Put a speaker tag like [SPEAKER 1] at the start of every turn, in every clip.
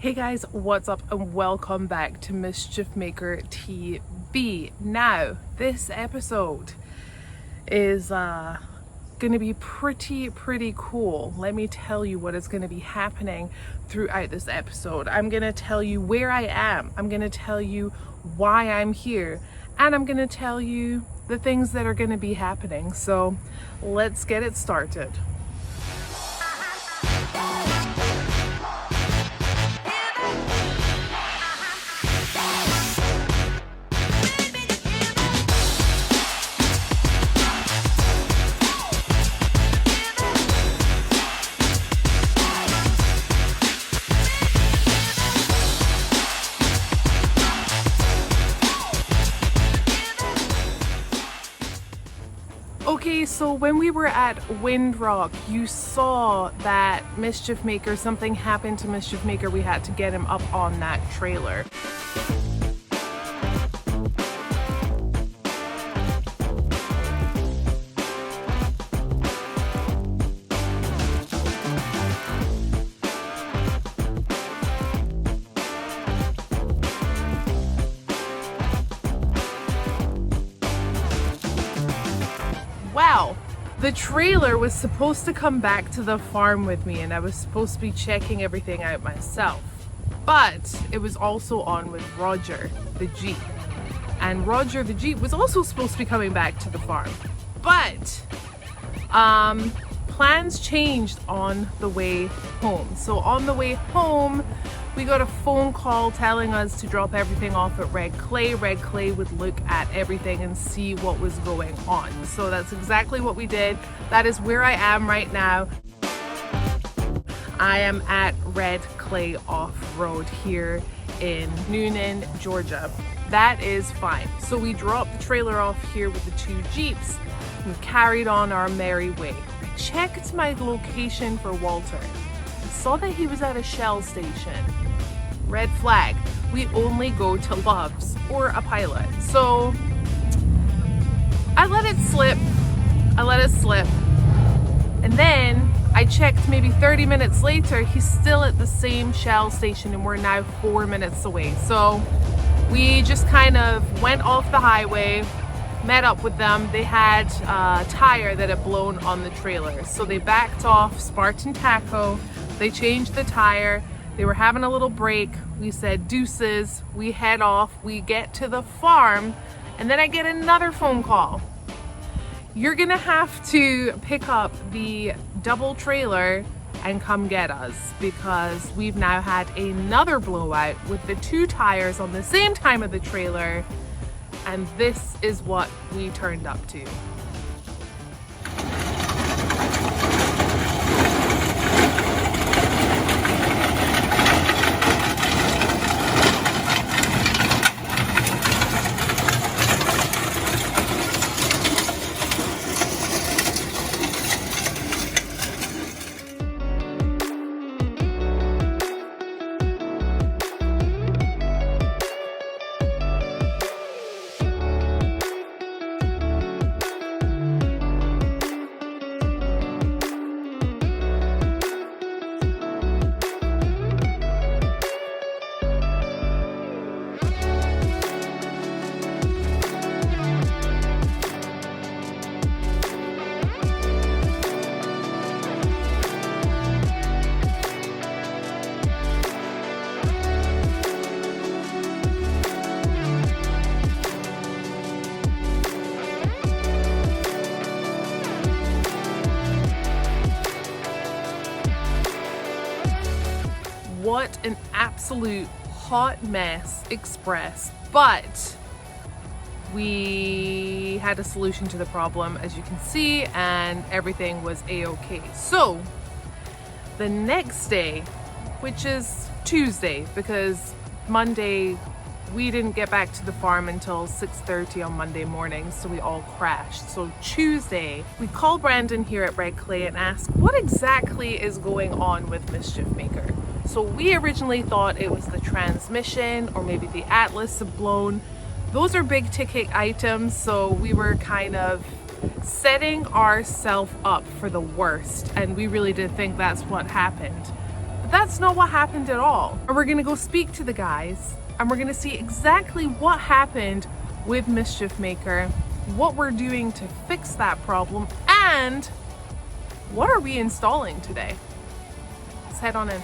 [SPEAKER 1] Hey guys, what's up and welcome back to MischiefMaker TV. Now, this episode is gonna be pretty cool. Let me tell you what is gonna be happening throughout this episode. I'm gonna tell you where I am. I'm gonna tell you why I'm here. And I'm gonna tell you the things that are gonna be happening. So let's get it started. Okay, so when we were at Windrock, you saw that MischiefMaker, something happened to MischiefMaker. We had to get him up on that trailer. Wow, the trailer was supposed to come back to the farm with me and I was supposed to be checking everything out myself. But it was also on with Roger, the Jeep. And Roger, the Jeep, was also supposed to be coming back to the farm. But plans changed on the way home. So on the way home, we got a phone call telling us to drop everything off at Red Clay. Red Clay would look at everything and see what was going on. So that's exactly what we did. That is where I am right now. I am at Red Clay Offroad here in Noonan, Georgia. That is fine. So we dropped the trailer off here with the two Jeeps. We carried on our merry way. I checked my location for Walter. I saw that he was at a Shell station. Red flag. We only go to Love's or a Pilot. So I let it slip. And then I checked maybe 30 minutes later, he's still at the same Shell station and we're now 4 minutes away. So we just kind of went off the highway, met up with them. They had a tire that had blown on the trailer. So they backed off, Spartan Taco. They changed the tire. They were having a little break. We said deuces, we head off, we get to the farm, and then I get another phone call. You're gonna have to pick up the double trailer and come get us because we've now had another blowout with the two tires on the same time of the trailer, and this is what we turned up to. What an absolute hot mess express, but we had a solution to the problem, as you can see, and everything was a-okay. So the next day, which is Tuesday, because Monday we didn't get back to the farm until 6:30 on Monday morning, so we all crashed. So Tuesday, we called Brandon here at Red Clay and asked what exactly is going on with MischiefMaker. So we originally thought it was the transmission or maybe the Atlas had blown. Those are big ticket items, so we were kind of setting ourselves up for the worst, and we really did think that's what happened. But that's not what happened at all. And we're gonna go speak to the guys and we're gonna see exactly what happened with MischiefMaker, what we're doing to fix that problem, and what are we installing today. Let's head on in.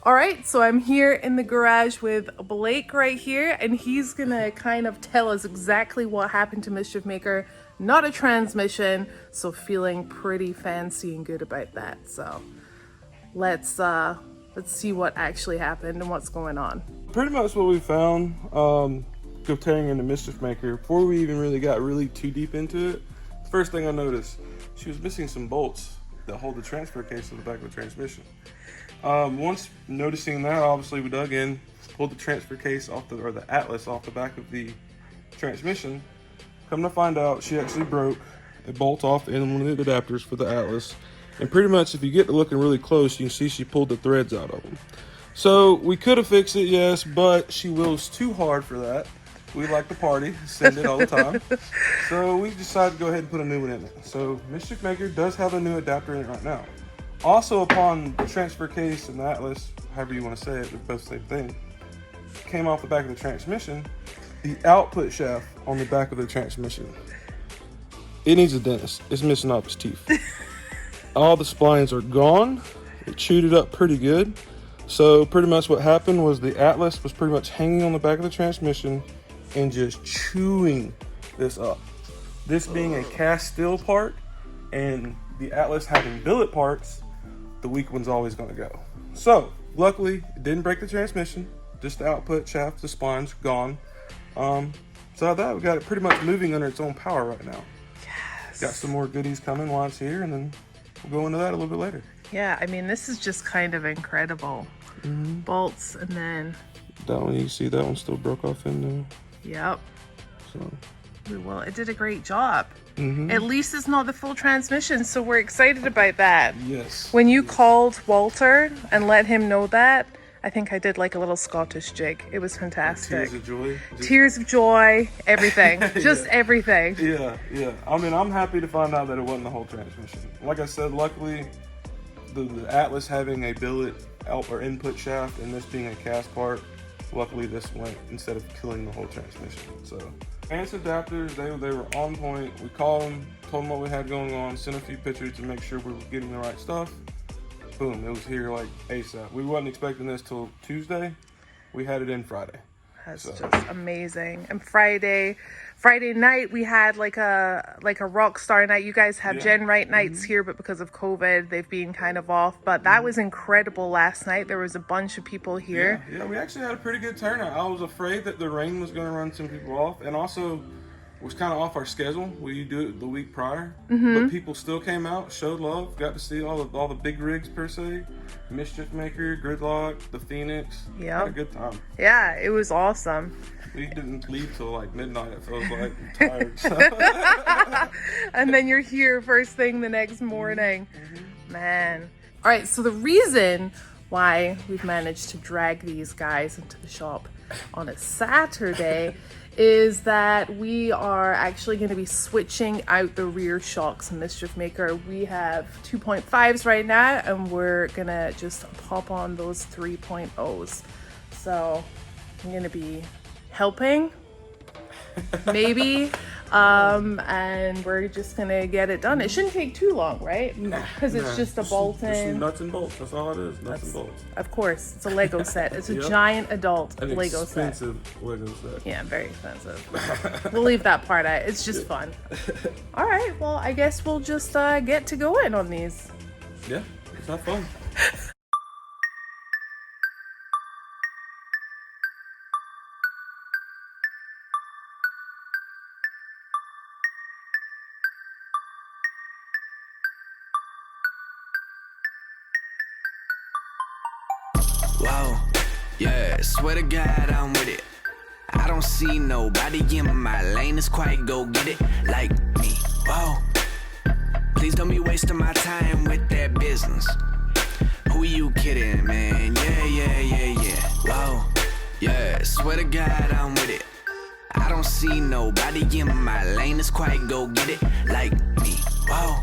[SPEAKER 1] All right, so I'm here in the garage with Blake right here, and he's gonna kind of tell us exactly what happened to MischiefMaker. Not a transmission, so feeling pretty fancy and good about that. So let's see what actually happened and what's going on.
[SPEAKER 2] Pretty much what we found, comparing into MischiefMaker, before we even really got too deep into it, the first thing I noticed, she was missing some bolts that hold the transfer case on the back of the transmission. Once noticing that, obviously we dug in, pulled the transfer case off the Atlas off the back of the transmission. Come to find out, she actually broke a bolt off in one of the adapters for the Atlas. And pretty much, if you get to looking really close, you can see she pulled the threads out of them. So we could have fixed it, yes, but she wheels too hard for that. We like to party, send it all the time. So we decided to go ahead and put a new one in it. So MischiefMaker does have a new adapter in it right now. Also, upon the transfer case and the Atlas, however you want to say it, they're both the same thing, came off the back of the transmission, the output shaft on the back of the transmission, it needs a dentist. It's missing off its teeth. All the splines are gone. It chewed it up pretty good. So pretty much what happened was the Atlas was pretty much hanging on the back of the transmission and just chewing this up. This being a cast steel part and the Atlas having billet parts, the weak one's always going to go. So luckily it didn't break the transmission, just the output shaft, the splines gone. So that we got it pretty much moving under its own power right now.
[SPEAKER 1] Yes.
[SPEAKER 2] Got some more goodies coming while it's here, and then we'll go into that a little bit later.
[SPEAKER 1] Yeah, I mean, this is just kind of incredible.
[SPEAKER 2] Mm-hmm.
[SPEAKER 1] Bolts, and then
[SPEAKER 2] That one, you can see that one still broke off in there.
[SPEAKER 1] yep.
[SPEAKER 2] So
[SPEAKER 1] Well, it did a great job.
[SPEAKER 2] mm-hmm.
[SPEAKER 1] At least it's not the full transmission, so we're excited about that.
[SPEAKER 2] Yes.
[SPEAKER 1] When you called Walter and let him know that, I think I did like a little Scottish jig. It was fantastic.
[SPEAKER 2] Tears of joy.
[SPEAKER 1] Tears of joy, everything. Just
[SPEAKER 2] Yeah.
[SPEAKER 1] everything.
[SPEAKER 2] Yeah. I mean, I'm happy to find out that it wasn't the whole transmission. Like I said, luckily, the Atlas having a billet out or input shaft and this being a cast part, luckily this went instead of killing the whole transmission. So, fancy adapters, they were on point. We called them, told them what we had going on, sent a few pictures to make sure we were getting the right stuff. Boom, it was here like ASAP. We wasn't expecting this till Tuesday. We had it in Friday.
[SPEAKER 1] That's
[SPEAKER 2] So.
[SPEAKER 1] just amazing. And Friday night we had like a rock star night. You guys have
[SPEAKER 2] Yeah.
[SPEAKER 1] Gen Right nights here, but because of COVID, they've been kind of off. But that was incredible last night. There was a bunch of people here.
[SPEAKER 2] Yeah, we actually had a pretty good turnout. I was afraid that the rain was going to run some people off, and also was kind of off our schedule. We do it the week prior, but people still came out, showed love, got to see all the big rigs per se, MischiefMaker, Gridlock, the Phoenix.
[SPEAKER 1] Yep.
[SPEAKER 2] Had a good time.
[SPEAKER 1] Yeah, it was awesome.
[SPEAKER 2] We didn't leave till like midnight. It feels like tired. So.
[SPEAKER 1] And then you're here first thing the next morning. Man. All right, so the reason why we've managed to drag these guys into the shop on a Saturday is that we are actually going to be switching out the rear shocks in MischiefMaker. We have 2.5s right now, and we're going to just pop on those 3.0s. So I'm going to be helping, maybe, and we're just going to get it done. It shouldn't take too long, right? Because it's just a bolt
[SPEAKER 2] Just
[SPEAKER 1] in.
[SPEAKER 2] nuts and bolts. That's all it is. Nuts and bolts.
[SPEAKER 1] Of course, it's a Lego set. It's a
[SPEAKER 2] Yep.
[SPEAKER 1] giant adult
[SPEAKER 2] An
[SPEAKER 1] Lego set.
[SPEAKER 2] expensive Lego set.
[SPEAKER 1] Yeah, very expensive. We'll leave that part out. It's just fun. All right, well, I guess we'll just get to going on these.
[SPEAKER 2] Yeah, it's not fun.
[SPEAKER 3] Whoa, yeah, swear to God I'm with it. I don't see nobody in my lane that's quite go get it like me. Whoa, Please don't be wasting my time with that business. Who you kidding, man? Yeah. Whoa, yeah, swear to God I'm with it. I don't see nobody in my lane that's quite go get it like me. Whoa,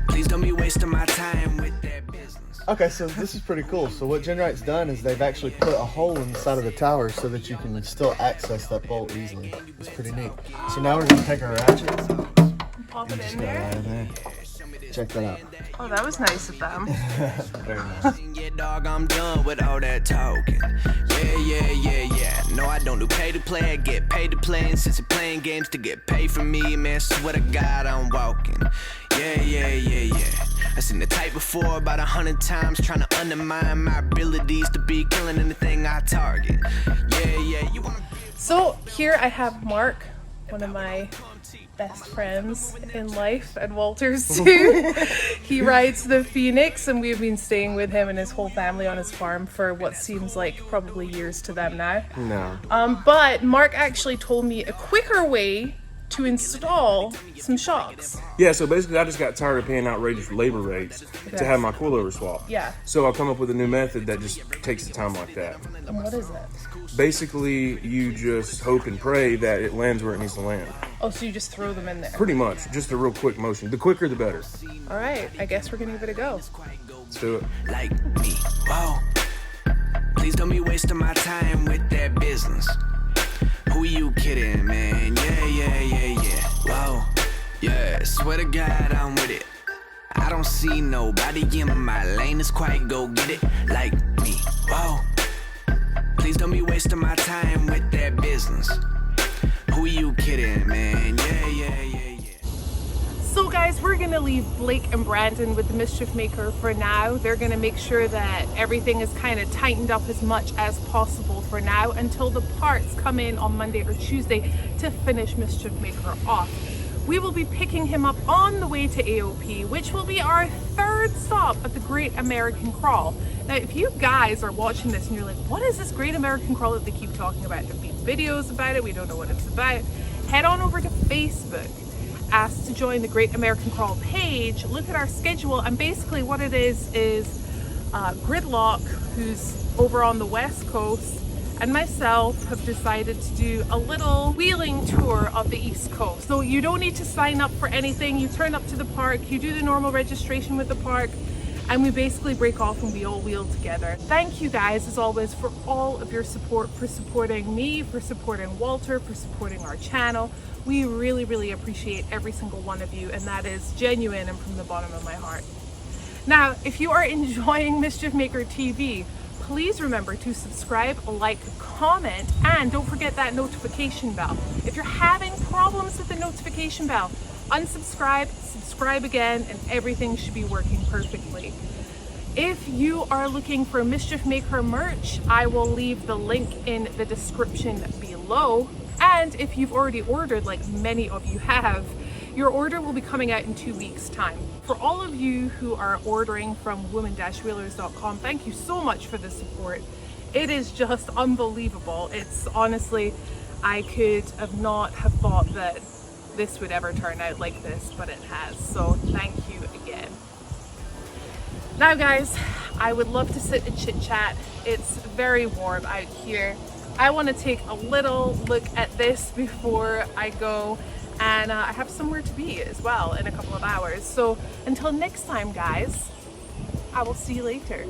[SPEAKER 3] please don't be wasting my time with that business.
[SPEAKER 4] Okay, so this is pretty cool. So what Genright's done is they've actually put a hole in the side of the tower so that you can still access that bolt easily. It's pretty neat. So now we're gonna take our ratchet
[SPEAKER 1] Pop
[SPEAKER 4] and
[SPEAKER 1] it
[SPEAKER 4] just
[SPEAKER 1] in
[SPEAKER 4] go
[SPEAKER 1] there.
[SPEAKER 4] right in there. Check that out.
[SPEAKER 1] Oh, that was nice of them.
[SPEAKER 4] Very nice.
[SPEAKER 3] Yeah, dog, I'm done with all that talking. Yeah. No, I don't do pay to play. I get paid to play. And since you're playing games to get paid from me, man, swear to God, I'm walking. Yeah. I seen the type before about 100 times, trying to undermine my abilities to be killing anything I target. Yeah. You wanna be
[SPEAKER 1] So here I have Mark, one of my best friends in life, and Walter's too. He rides the Phoenix, and we've been staying with him and his whole family on his farm for what seems like probably years to them now.
[SPEAKER 2] No.
[SPEAKER 1] But Mark actually told me a quicker way to install some shocks.
[SPEAKER 2] Yeah, so basically I just got tired of paying outrageous labor rates to have my coilover swapped.
[SPEAKER 1] Yeah.
[SPEAKER 2] So I'll come up with a new method that just takes the time like that.
[SPEAKER 1] And what is it?
[SPEAKER 2] Basically, you just hope and pray that it lands where it needs to land.
[SPEAKER 1] Oh, so you just throw them in there.
[SPEAKER 2] Pretty much, just a real quick motion. The quicker, the better.
[SPEAKER 1] All right, I guess we're gonna give it a go.
[SPEAKER 2] Let's do it.
[SPEAKER 3] like me. Whoa, please don't be wasting my time with that business. Who you kidding, man? Yeah. Whoa, yeah, swear to God I'm with it. I don't see nobody in my lane that's quite go get it like me. Whoa, please don't be wasting my time with that business. Who you kidding, man? Yeah.
[SPEAKER 1] So guys, we're gonna leave Blake and Brandon with the MischiefMaker for now. They're gonna make sure that everything is kind of tightened up as much as possible for now until the parts come in on Monday or Tuesday to finish MischiefMaker off. We will be picking him up on the way to AOP, which will be our third stop at the Great American Crawl. Now, if you guys are watching this and you're like, what is this Great American Crawl that they keep talking about? There've been videos about it, we don't know what it's about. Head on over to Facebook. Asked to join the Great American Crawl page, look at our schedule, and basically what it is Gridlock, who's over on the West Coast, and myself have decided to do a little wheeling tour of the East Coast. So you don't need to sign up for anything. You turn up to the park, you do the normal registration with the park, and we basically break off and we all wheel together. Thank you guys, as always, for all of your support, for supporting me, for supporting Walter, for supporting our channel. We really appreciate every single one of you, and that is genuine and from the bottom of my heart. Now, if you are enjoying MischiefMaker TV, please remember to subscribe, like, comment, and don't forget that notification bell. If you're having problems with the notification bell, unsubscribe, subscribe again, and everything should be working perfectly. If you are looking for MischiefMaker merch, I will leave the link in the description below. And if you've already ordered, like many of you have, your order will be coming out in 2 weeks' time. For all of you who are ordering from women-wheelers.com, thank you so much for the support. It is just unbelievable. It's honestly, I could have not have thought that this would ever turn out like this, but it has. So thank you again. Now guys, I would love to sit and chit chat. It's very warm out here. I want to take a little look at this before I go, and I have somewhere to be as well in a couple of hours. So until next time guys, I will see you later.